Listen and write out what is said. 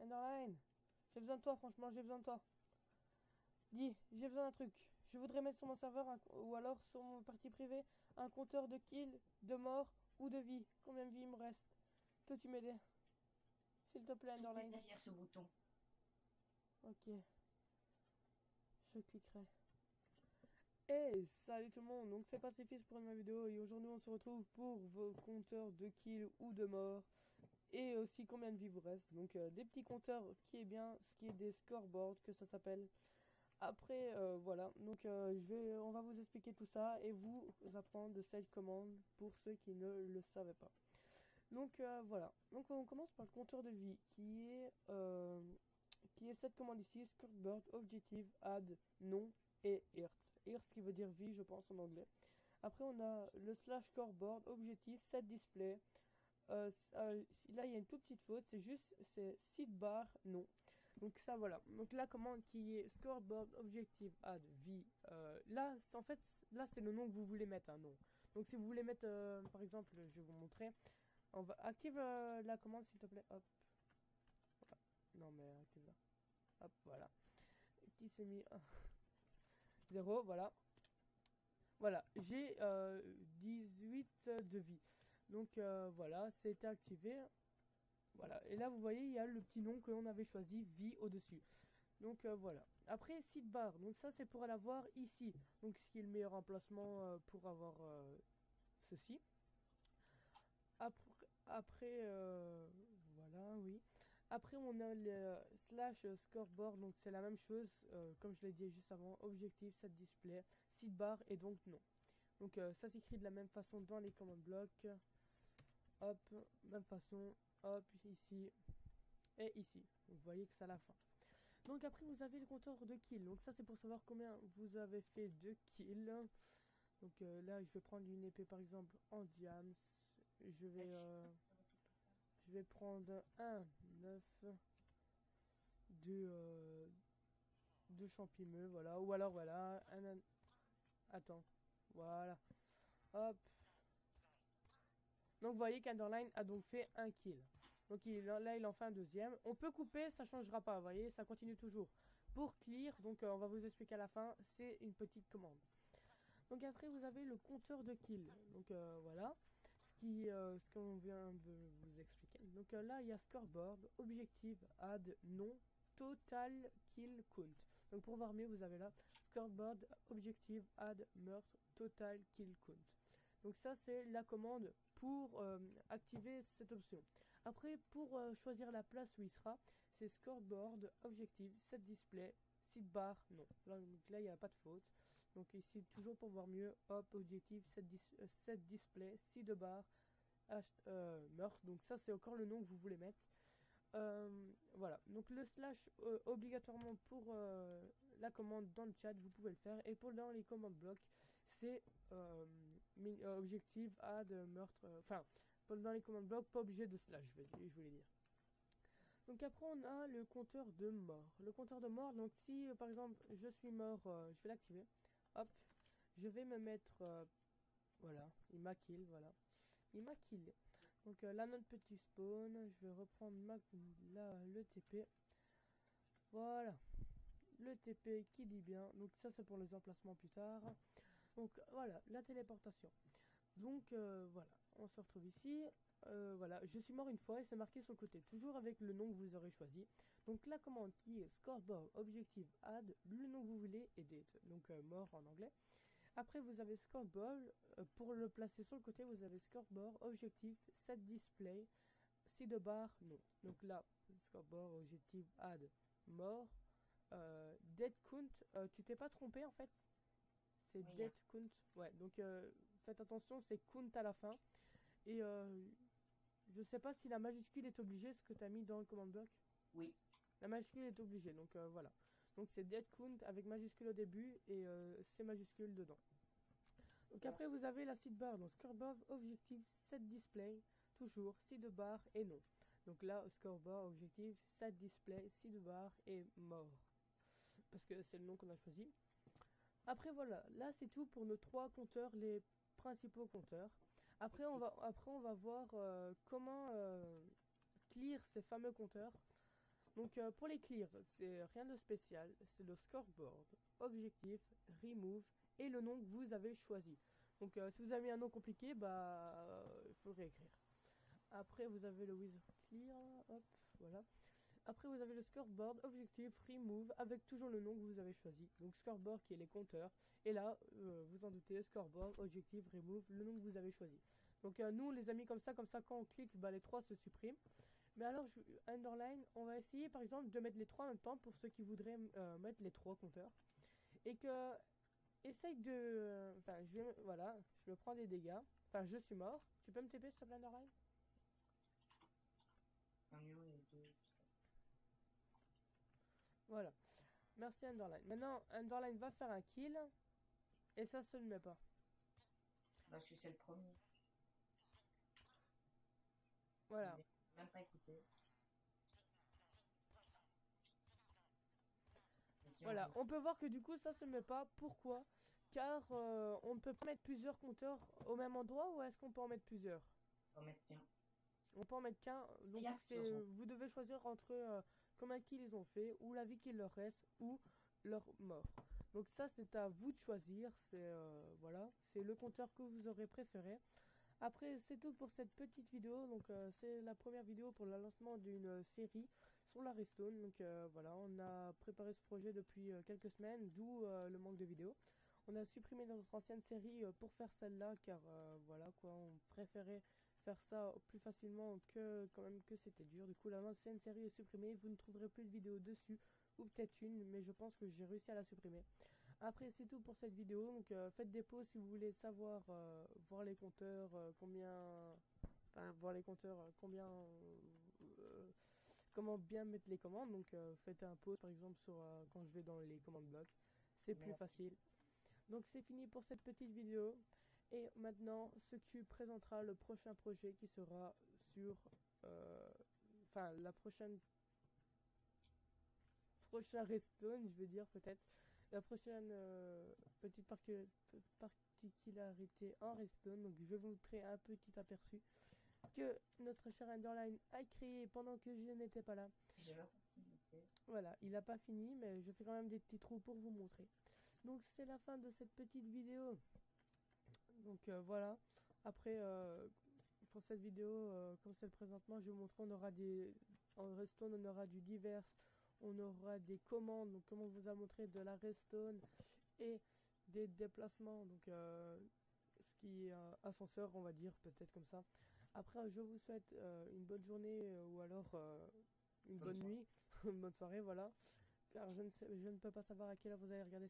Enderline, j'ai besoin de toi, franchement, j'ai besoin de toi. Dis, j'ai besoin d'un truc. Je voudrais mettre sur mon serveur, ou alors sur mon partie privée, un compteur de kills, de morts ou de vie. Combien de vie il me reste? Peux-tu m'aider? S'il te plaît, Tout est Enderline. derrière ce bouton. Ok, je cliquerai. Hey, salut tout le monde, donc c'est Pacifist pour une nouvelle vidéo et aujourd'hui on se retrouve pour vos compteurs de kills ou de morts et aussi combien de vie vous reste. Donc des petits compteurs qui est bien, ce qui est des scoreboards que ça s'appelle. Après voilà, donc on va vous expliquer tout ça et vous apprendre de cette commande pour ceux qui ne le savaient pas. Donc voilà, donc on commence par le compteur de vie qui est cette commande ici, scoreboard, objective, add, nom et earth. Earth qui veut dire vie, je pense en anglais. Après, on a le slash scoreboard, objectif, set display. Là, il y a une toute petite faute, c'est seedbar, non. Donc ça, voilà. Donc la commande qui est scoreboard, objective, add, vie. Là, en fait, là, c'est le nom que vous voulez mettre, un nom. Donc si vous voulez mettre, par exemple, je vais vous montrer. On va active la commande, s'il te plaît. Hop. Voilà. Non, mais active là. Hop, voilà. Qui s'est mis 0, voilà. Voilà, j'ai 18 de vie. Donc voilà, c'est activé. Voilà, et là vous voyez, il y a le petit nom que l'on avait choisi, vie au-dessus. Donc voilà. Après, seedbar, donc ça c'est pour l'avoir ici. Donc ce qui est le meilleur emplacement pour avoir ceci. Après, voilà, oui. Après, on a le slash scoreboard, donc c'est la même chose, comme je l'ai dit juste avant, objectif, set display, seedbar et donc non. Donc ça s'écrit de la même façon dans les command blocks. Hop, même façon, hop, ici et ici. Vous voyez que c'est à la fin. Donc après vous avez le compteur de kills. Donc ça c'est pour savoir combien vous avez fait de kills. Donc là je vais prendre une épée par exemple en diams. Je vais, euh, je vais prendre un 9 de champimeux, voilà. Ou alors voilà, attends, voilà. Hop, donc vous voyez qu'Underline a donc fait un kill. Donc là il en fait un deuxième. On peut couper, ça changera pas, vous voyez, ça continue toujours. Pour clear, donc on va vous expliquer à la fin, c'est une petite commande. Donc après vous avez le compteur de kill. Donc voilà, ce qu'on vient de vous expliquer. Donc là il y a scoreboard, objective, add, nom, total kill count. Donc pour voir mieux vous avez là scoreboard, objective, add, meurtre, total kill count. Donc ça c'est la commande pour activer cette option. Après pour choisir la place où il sera, c'est scoreboard, objective, set display, seedbar, non. Donc là il n'y a pas de faute. Donc ici toujours pour voir mieux, hop, objective, set display, seedbar, meurtre. Donc ça c'est encore le nom que vous voulez mettre. Voilà, donc le slash obligatoirement pour la commande dans le chat, vous pouvez le faire. Et pour dans les commandes blocs, c'est objective, add, meurtre, enfin, dans les commandes blocs, pas obligé de slash, je voulais dire. Donc après on a le compteur de mort. Le compteur de mort, donc si par exemple je suis mort, je vais l'activer. Hop, je vais me mettre, voilà, il m'a kill, voilà. Il m'a killé. Donc là notre petit spawn, je vais reprendre le TP. Voilà, le TP qui dit bien. Donc ça c'est pour les emplacements plus tard. Donc voilà, la téléportation. Donc voilà, on se retrouve ici. Voilà, je suis mort une fois et c'est marqué sur le côté, toujours avec le nom que vous aurez choisi. Donc la commande qui est scoreboard objective add, le nom que vous voulez et date, donc mort en anglais. Après vous avez scoreboard, pour le placer sur le côté vous avez scoreboard objectif set display seedbar non. Donc là scoreboard objective add mort, dead count, tu t'es pas trompé en fait, c'est Oui, dead count, ouais. Donc faites attention, c'est count à la fin. Et je sais pas si la majuscule est obligée, ce que tu as mis dans le command block. oui. La majuscule est obligée, donc voilà. Donc c'est dead count avec majuscule au début et C majuscule dedans. Donc après Meurtre. vous avez la seedbar, donc scoreboard, objective, set display, toujours, seedbar et non. Donc là, scoreboard, objective, set display, seedbar et mort. Parce que c'est le nom qu'on a choisi. Après voilà, là c'est tout pour nos trois compteurs, les principaux compteurs. Après on va voir comment clear ces fameux compteurs. Donc pour les clear, c'est rien de spécial, c'est le scoreboard, objectif, remove et le nom que vous avez choisi. Donc si vous avez mis un nom compliqué, bah il faut le réécrire. Après vous avez le with clear, hop, voilà. Après vous avez le scoreboard, objectif, remove avec toujours le nom que vous avez choisi. Donc scoreboard qui est les compteurs. Et là, vous en doutez, scoreboard, objectif, remove, le nom que vous avez choisi. Donc nous on les a mis comme ça quand on clique, bah, les trois se suppriment. Mais alors, underline, on va essayer par exemple de mettre les trois en même temps pour ceux qui voudraient mettre les trois compteurs. Et que, essaye de. Enfin, voilà, je me prends des dégâts. Enfin, je suis mort. Tu peux me TP sur underline? Voilà. Merci underline. Maintenant, underline va faire un kill. Et ça se ne met pas. Bah, je suis le premier. Voilà. Même pas écouté. Voilà, on peut voir que du coup ça se met pas. Pourquoi? Car on ne peut pas mettre plusieurs compteurs au même endroit, ou est-ce qu'on peut en mettre plusieurs? On met qu'un. On peut en mettre qu'un. Donc vous devez choisir entre combien kills ils ont fait, ou la vie qu'il leur reste, ou leur mort. Donc ça c'est à vous de choisir. C'est voilà, c'est le compteur que vous aurez préféré. Après, c'est tout pour cette petite vidéo. Donc c'est la première vidéo pour le lancement d'une série sur la Redstone. Donc voilà, on a préparé ce projet depuis quelques semaines, d'où le manque de vidéos. On a supprimé notre ancienne série pour faire celle-là, car voilà quoi, on préférait faire ça plus facilement que quand même que c'était dur. Du coup, la ancienne série est supprimée, vous ne trouverez plus de vidéo dessus, ou peut-être une, mais je pense que j'ai réussi à la supprimer. Après, c'est tout pour cette vidéo. Donc faites des pauses si vous voulez savoir, voir les compteurs, combien, enfin voir les compteurs, combien, comment bien mettre les commandes. Donc faites un pause par exemple sur quand je vais dans les commandes blocs, c'est plus facile. Donc c'est fini pour cette petite vidéo. Et maintenant, ce qui présentera le prochain projet qui sera sur, enfin la prochaine redstone, je veux dire peut-être. La prochaine petite particularité en redstone, donc je vais vous montrer un petit aperçu que notre cher Underline a créé pendant que je n'étais pas là. Voilà, il n'a pas fini, mais je fais quand même des petits trous pour vous montrer. Donc c'est la fin de cette petite vidéo. Donc voilà. Après, pour cette vidéo, comme c'est le présentement, je vais vous montrer, on aura des... En redstone, on aura du divers, on aura des commandes, donc comme on vous a montré de la redstone, et des déplacements, donc ce qui est ascenseur, on va dire, peut-être comme ça. Après, je vous souhaite une bonne journée ou alors une bonne nuit, une bonne soirée, voilà. Car je ne peux pas savoir à quelle heure vous allez regarder cette